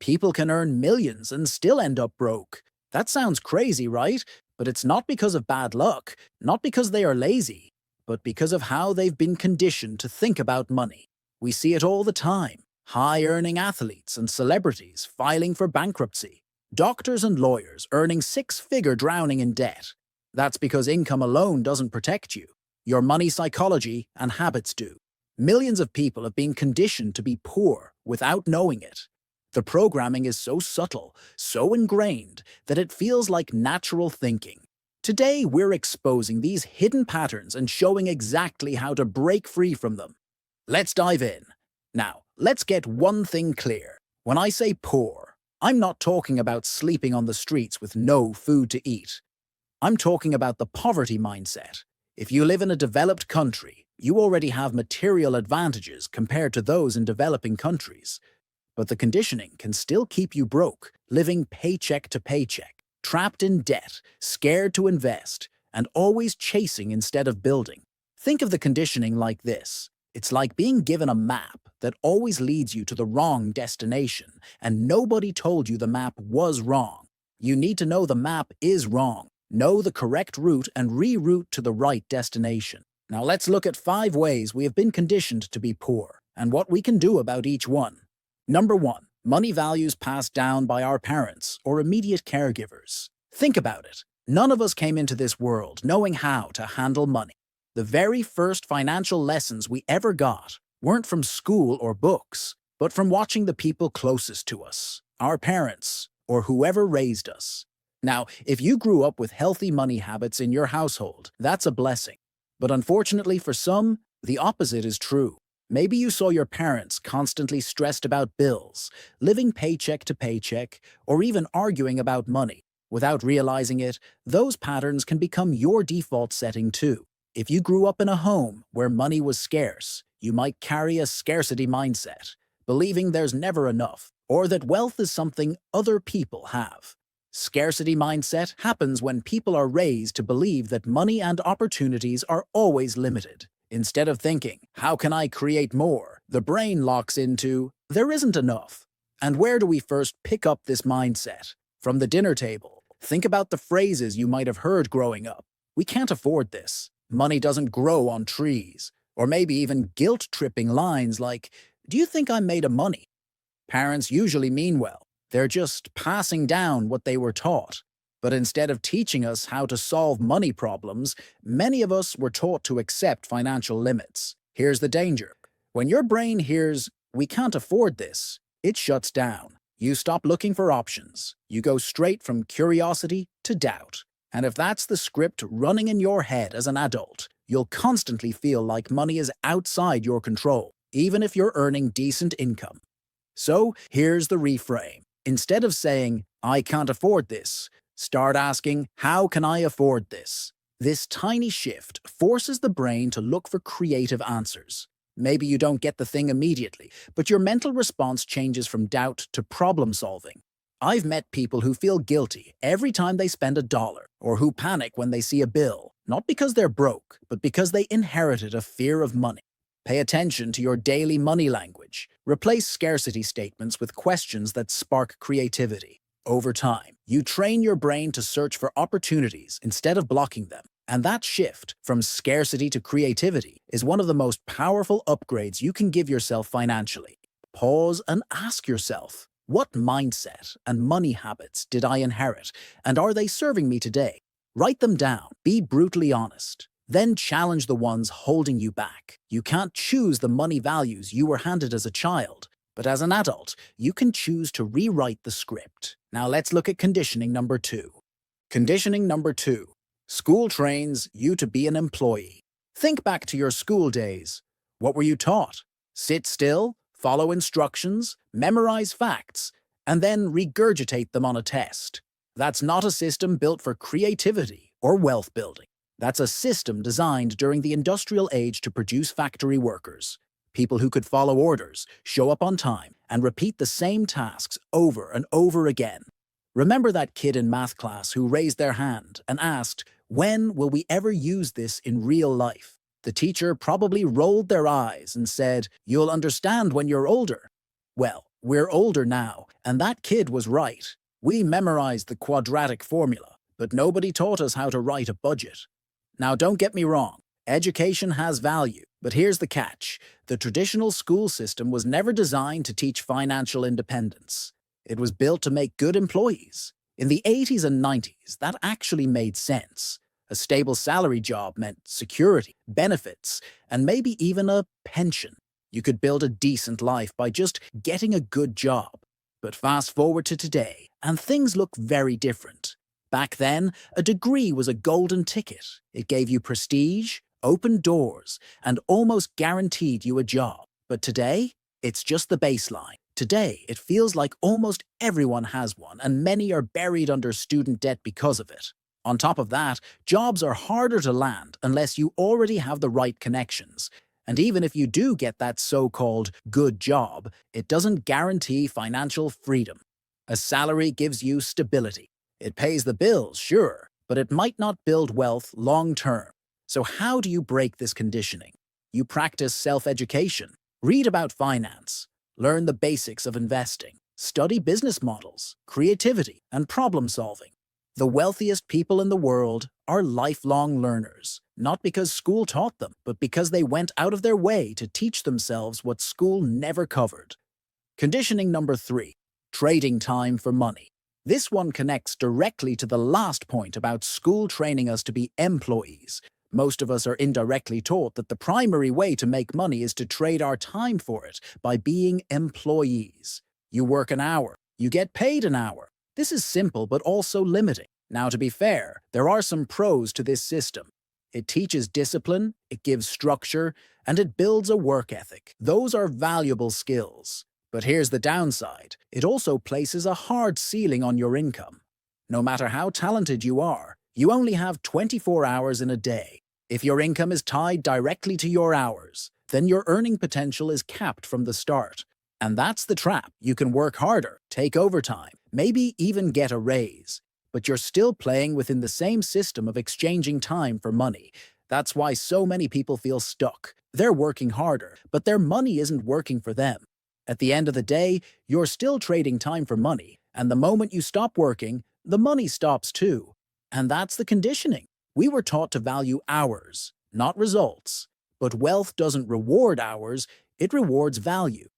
People can earn millions and still end up broke. That sounds crazy, right? But it's not because of bad luck, not because they are lazy, but because of how they've been conditioned to think about money. We see it all the time. High-earning athletes and celebrities filing for bankruptcy. Doctors and lawyers earning six-figure drowning in debt. That's because income alone doesn't protect you. Your money psychology and habits do. Millions of people have been conditioned to be poor without knowing it. The programming is so subtle, so ingrained, that it feels like natural thinking. Today, we're exposing these hidden patterns and showing exactly how to break free from them. Let's dive in. Now, let's get one thing clear. When I say poor, I'm not talking about sleeping on the streets with no food to eat. I'm talking about the poverty mindset. If you live in a developed country, you already have material advantages compared to those in developing countries. But the conditioning can still keep you broke, living paycheck to paycheck, trapped in debt, scared to invest, and always chasing instead of building. Think of the conditioning like this. It's like being given a map that always leads you to the wrong destination, and nobody told you the map was wrong. You need to know the map is wrong, know the correct route, and reroute to the right destination. Now let's look at 5 ways we have been conditioned to be poor, and what we can do about each one. Number 1. Money values passed down by our parents or immediate caregivers. Think about it. None of us came into this world knowing how to handle money. The very first financial lessons we ever got weren't from school or books, but from watching the people closest to us, our parents, or whoever raised us. Now, if you grew up with healthy money habits in your household, that's a blessing. But unfortunately for some, the opposite is true. Maybe you saw your parents constantly stressed about bills, living paycheck to paycheck, or even arguing about money. Without realizing it, those patterns can become your default setting too. If you grew up in a home where money was scarce, you might carry a scarcity mindset, believing there's never enough, or that wealth is something other people have. Scarcity mindset happens when people are raised to believe that money and opportunities are always limited. Instead of thinking, how can I create more? The brain locks into, there isn't enough. And where do we first pick up this mindset? From the dinner table. Think about the phrases you might have heard growing up. We can't afford this. Money doesn't grow on trees. Or maybe even guilt-tripping lines like, do you think I'm made of money? Parents usually mean well. They're just passing down what they were taught. But instead of teaching us how to solve money problems, many of us were taught to accept financial limits. Here's the danger. When your brain hears, we can't afford this, it shuts down. You stop looking for options. You go straight from curiosity to doubt. And if that's the script running in your head as an adult, you'll constantly feel like money is outside your control, even if you're earning decent income. So here's the reframe. Instead of saying, I can't afford this, start asking, how can I afford this? This tiny shift forces the brain to look for creative answers. Maybe you don't get the thing immediately, but your mental response changes from doubt to problem solving. I've met people who feel guilty every time they spend $1, or who panic when they see a bill, not because they're broke, but because they inherited a fear of money. Pay attention to your daily money language. Replace scarcity statements with questions that spark creativity. Over time, you train your brain to search for opportunities instead of blocking them. And that shift from scarcity to creativity is one of the most powerful upgrades you can give yourself financially. Pause and ask yourself, what mindset and money habits did I inherit, and are they serving me today? Write them down. Be brutally honest. Then challenge the ones holding you back. You can't choose the money values you were handed as a child, but as an adult, you can choose to rewrite the script. Now let's look at conditioning number 2. Conditioning number 2. School trains you to be an employee. Think back to your school days. What were you taught? Sit still, follow instructions, memorize facts, and then regurgitate them on a test. That's not a system built for creativity or wealth building. That's a system designed during the industrial age to produce factory workers. People who could follow orders, show up on time, and repeat the same tasks over and over again. Remember that kid in math class who raised their hand and asked, when will we ever use this in real life? The teacher probably rolled their eyes and said, you'll understand when you're older. Well, We're older now, and that kid was right. We memorized the quadratic formula, but nobody taught us how to write a budget. Now, don't get me wrong, education has value, but here's the catch. The traditional school system was never designed to teach financial independence. It was built to make good employees. In the 80s and 90s, that actually made sense. A stable salary job meant security, benefits, and maybe even a pension. You could build a decent life by just getting a good job. But fast forward to today, and things look very different. Back then, a degree was a golden ticket. It gave you prestige, opened doors, and almost guaranteed you a job. But today, it's just the baseline. Today, it feels like almost everyone has one, and many are buried under student debt because of it. On top of that, jobs are harder to land unless you already have the right connections. And even if you do get that so-called good job, it doesn't guarantee financial freedom. A salary gives you stability. It pays the bills, sure, but it might not build wealth long-term. So how do you break this conditioning? You practice self-education, read about finance, learn the basics of investing, study business models, creativity, and problem-solving. The wealthiest people in the world are lifelong learners, not because school taught them, but because they went out of their way to teach themselves what school never covered. Conditioning number 3, trading time for money. This one connects directly to the last point about school training us to be employees. Most of us are indirectly taught that the primary way to make money is to trade our time for it by being employees. You work an hour, you get paid an hour. This is simple but also limiting. Now, to be fair, there are some pros to this system. It teaches discipline, it gives structure, and it builds a work ethic. Those are valuable skills. But here's the downside. It also places a hard ceiling on your income. No matter how talented you are, you only have 24 hours in a day. If your income is tied directly to your hours, then your earning potential is capped from the start. And that's the trap. You can work harder, take overtime, maybe even get a raise. But you're still playing within the same system of exchanging time for money. That's why so many people feel stuck. They're working harder, but their money isn't working for them. At the end of the day, you're still trading time for money, and the moment you stop working, the money stops too. And that's the conditioning. We were taught to value hours, not results. But wealth doesn't reward hours, it rewards value.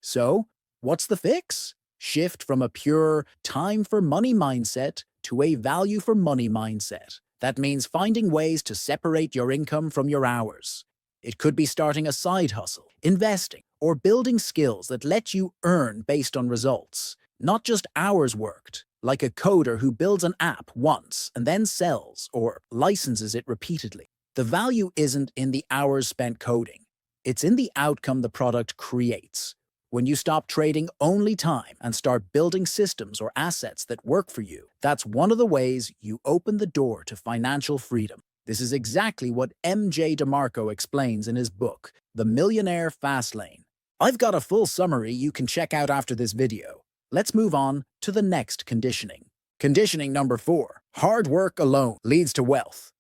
So, what's the fix? Shift from a pure time for money mindset to a value for money mindset. That means finding ways to separate your income from your hours. It could be starting a side hustle, investing, or building skills that let you earn based on results, not just hours worked, like a coder who builds an app once and then sells or licenses it repeatedly. The value isn't in the hours spent coding. It's in the outcome the product creates. When you stop trading only time and start building systems or assets that work for you, that's one of the ways you open the door to financial freedom. This is exactly what M.J. DeMarco explains in his book, The Millionaire Fastlane. I've got a full summary you can check out after this video. Let's move on to the next conditioning. Conditioning number 4, hard work alone leads to wealth.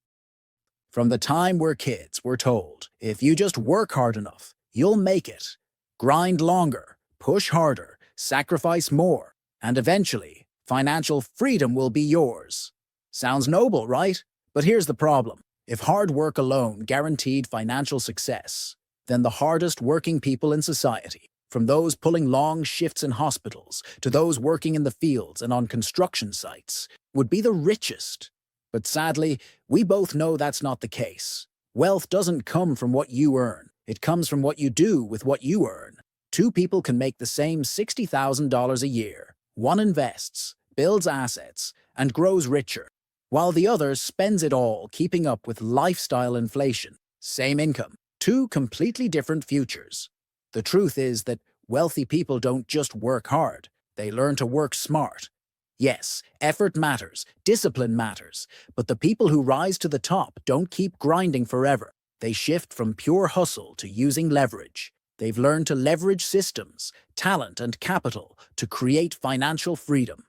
From the time we're kids, we're told, if you just work hard enough, you'll make it. Grind longer, push harder, sacrifice more, and eventually, financial freedom will be yours. Sounds noble, right? But here's the problem. If hard work alone guaranteed financial success, then the hardest working people in society, from those pulling long shifts in hospitals to those working in the fields and on construction sites, would be the richest. But sadly, we both know that's not the case. Wealth doesn't come from what you earn. It comes from what you do with what you earn. Two people can make the same $60,000 a year. One invests, builds assets, and grows richer, while the other spends it all keeping up with lifestyle inflation. Same income, two completely different futures. The truth is that wealthy people don't just work hard, they learn to work smart. Yes, effort matters, discipline matters, but the people who rise to the top don't keep grinding forever. They shift from pure hustle to using leverage. They've learned to leverage systems, talent, and capital to create financial freedom.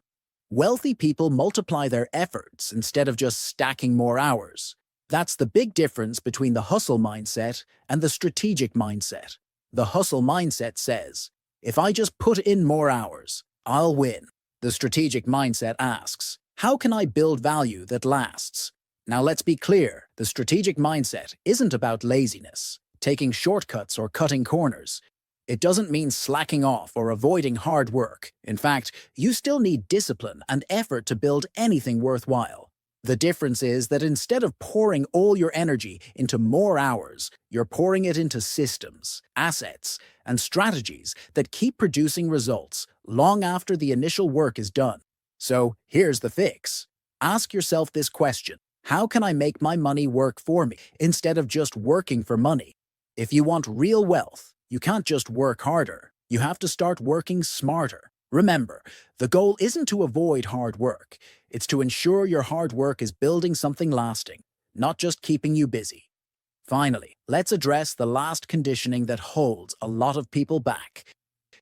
Wealthy people multiply their efforts instead of just stacking more hours. That's the big difference between the hustle mindset and the strategic mindset. The hustle mindset says, If I just put in more hours, I'll win. The strategic mindset asks, how can I build value that lasts? Now let's be clear, the strategic mindset isn't about laziness, taking shortcuts or cutting corners. It doesn't mean slacking off or avoiding hard work. In fact, you still need discipline and effort to build anything worthwhile. The difference is that instead of pouring all your energy into more hours, you're pouring it into systems, assets, and strategies that keep producing results long after the initial work is done. So here's the fix. Ask yourself this question: how can I make my money work for me instead of just working for money? If you want real wealth, you can't just work harder. You have to start working smarter. Remember, the goal isn't to avoid hard work. It's to ensure your hard work is building something lasting, not just keeping you busy. Finally, let's address the last conditioning that holds a lot of people back.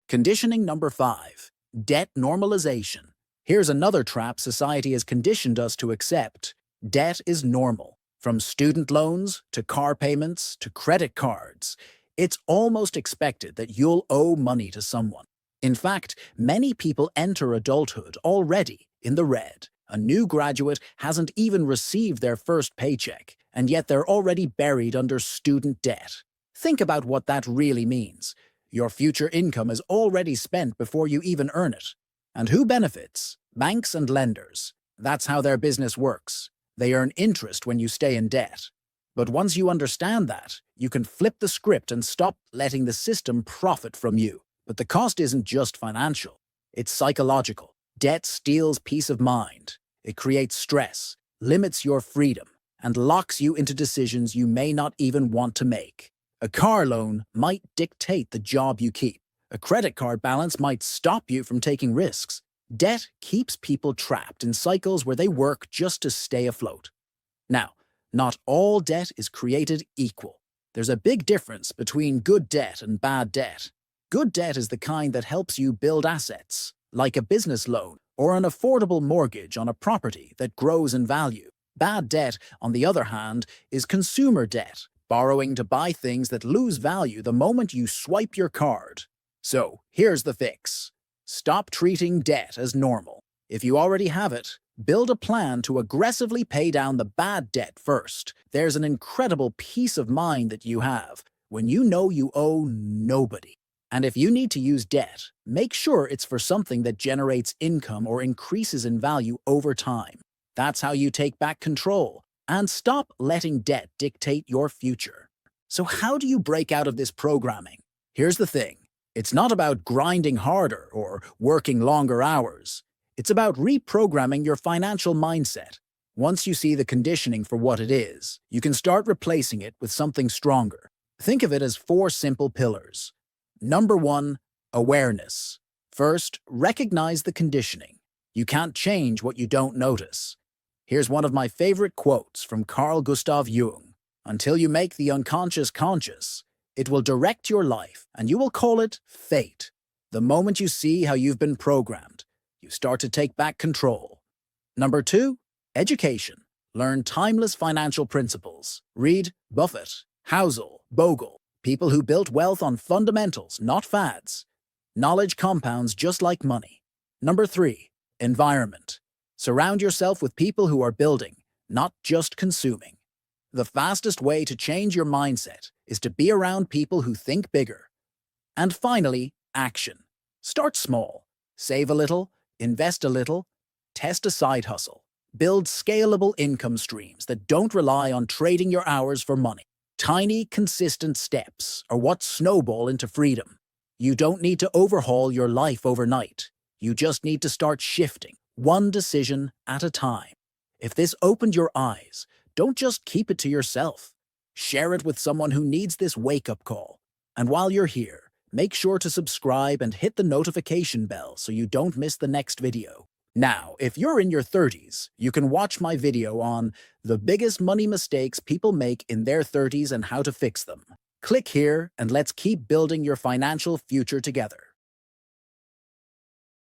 Conditioning number 5, debt normalization. Here's another trap society has conditioned us to accept. Debt is normal. From student loans to car payments to credit cards, it's almost expected that you'll owe money to someone. In fact, many people enter adulthood already in the red. A new graduate hasn't even received their first paycheck, and yet they're already buried under student debt. Think about what that really means. Your future income is already spent before you even earn it. And who benefits? Banks and lenders. That's how their business works. They earn interest when you stay in debt. But once you understand that, you can flip the script and stop letting the system profit from you. But the cost isn't just financial, it's psychological. Debt steals peace of mind. It creates stress, limits your freedom, and locks you into decisions you may not even want to make. A car loan might dictate the job you keep. A credit card balance might stop you from taking risks. Debt keeps people trapped in cycles where they work just to stay afloat. Now, not all debt is created equal. There's a big difference between good debt and bad debt. Good debt is the kind that helps you build assets, like a business loan or an affordable mortgage on a property that grows in value. Bad debt, on the other hand, is consumer debt, borrowing to buy things that lose value the moment you swipe your card. So, here's the fix. Stop treating debt as normal. If you already have it, build a plan to aggressively pay down the bad debt first. There's an incredible peace of mind that you have when you know you owe nobody. And if you need to use debt, make sure it's for something that generates income or increases in value over time. That's how you take back control and stop letting debt dictate your future. So how do you break out of this programming? Here's the thing. It's not about grinding harder or working longer hours. It's about reprogramming your financial mindset. Once you see the conditioning for what it is, you can start replacing it with something stronger. Think of it as 4 simple pillars. Number 1, awareness. First, recognize the conditioning. You can't change what you don't notice. Here's one of my favorite quotes from Carl Gustav Jung. Until you make the unconscious conscious, it will direct your life, and you will call it fate. The moment you see how you've been programmed, you start to take back control. Number 2, education. Learn timeless financial principles. Read Buffett, Housel, Bogle, people who built wealth on fundamentals, not fads. Knowledge compounds just like money. Number 3, environment. Surround yourself with people who are building, not just consuming. The fastest way to change your mindset is to be around people who think bigger. And finally, action. Start small. Save a little, invest a little, test a side hustle. Build scalable income streams that don't rely on trading your hours for money. Tiny, consistent steps are what snowball into freedom. You don't need to overhaul your life overnight. You just need to start shifting, one decision at a time. If this opened your eyes, don't just keep it to yourself. Share it with someone who needs this wake-up call. And while you're here, make sure to subscribe and hit the notification bell so you don't miss the next video. Now, if you're in your 30s, you can watch my video on the biggest money mistakes people make in their 30s and how to fix them. Click here and let's keep building your financial future together.